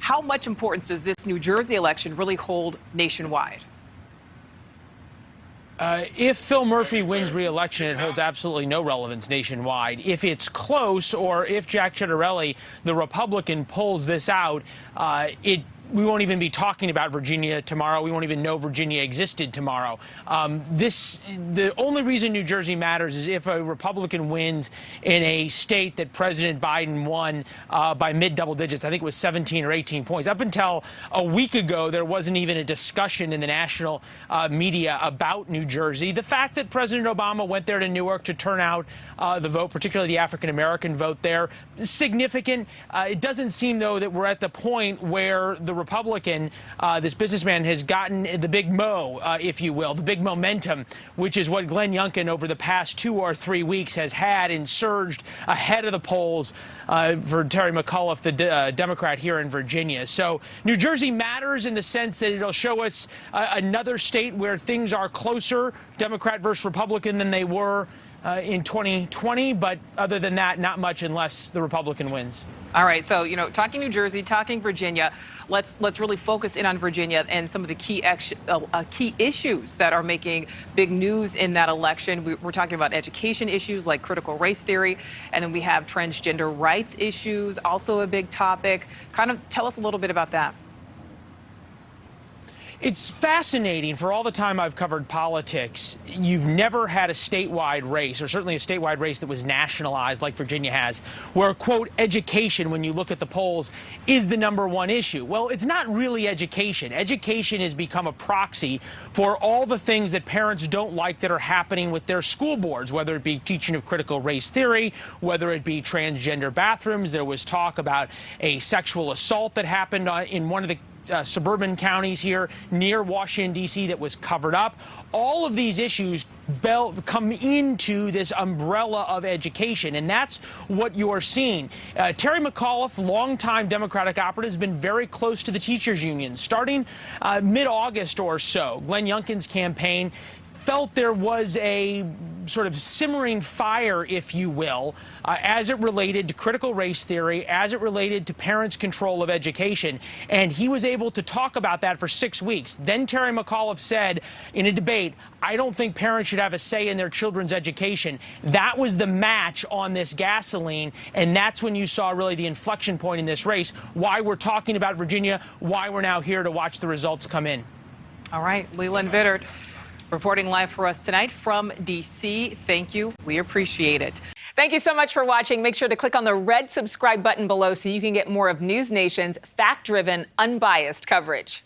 How much importance does this New Jersey election really hold nationwide? If Phil Murphy wins re-election, it holds absolutely no relevance nationwide. If it's close, or if Jack Ciattarelli, the Republican, pulls this out, we won't even be talking about Virginia tomorrow. We won't even know Virginia existed tomorrow. The only reason New Jersey matters is if a Republican wins in a state that President Biden won by mid-double digits. I think it was 17 or 18 points. Up until a week ago, there wasn't even a discussion in the national media about New Jersey. The fact that President Obama went there to Newark to turn out the vote, particularly the African-American vote there, is significant. It doesn't seem, though, that we're at the point where the Republican, this businessman, has gotten the big mo, if you will, the big momentum, which is what Glenn Youngkin over the past 2 or 3 weeks has had and surged ahead of the polls for Terry McAuliffe, the Democrat here in Virginia. So New Jersey matters in the sense that it'll show us another state where things are closer, Democrat versus Republican, than they were in 2020. But other than that, not much unless the Republican wins. All right. So, talking New Jersey, talking Virginia, let's really focus in on Virginia and some of the key issues that are making big news in that election. We're talking about education issues like critical race theory, and then we have transgender rights issues, also a big topic. Kind of tell us a little bit about that. It's fascinating. For all the time I've covered politics, you've never had a statewide race, or certainly a statewide race that was nationalized like Virginia has, where, quote, education, when you look at the polls, is the #1 issue. Well, it's not really education. Education has become a proxy for all the things that parents don't like that are happening with their school boards, whether it be teaching of critical race theory, whether it be transgender bathrooms. There was talk about a sexual assault that happened in one of the suburban counties here near Washington, D.C. that was covered up. All of these issues come into this umbrella of education, and that's what you're seeing. Terry McAuliffe, longtime Democratic operative, has been very close to the teachers' union. Starting mid-August or so, Glenn Youngkin's campaign felt there was a sort of simmering fire, if you will, as it related to critical race theory, as it related to parents' control of education. And he was able to talk about that for 6 weeks. Then Terry McAuliffe said in a debate, I don't think parents should have a say in their children's education. That was the match on this gasoline, and that's when you saw really the inflection point in this race, why we're talking about Virginia, why we're now here to watch the results come in. All right, Leland Vittert reporting live for us tonight from D.C. Thank you. We appreciate it. Thank you so much for watching. Make sure to click on the red subscribe button below so you can get more of NewsNation's fact-driven, unbiased coverage.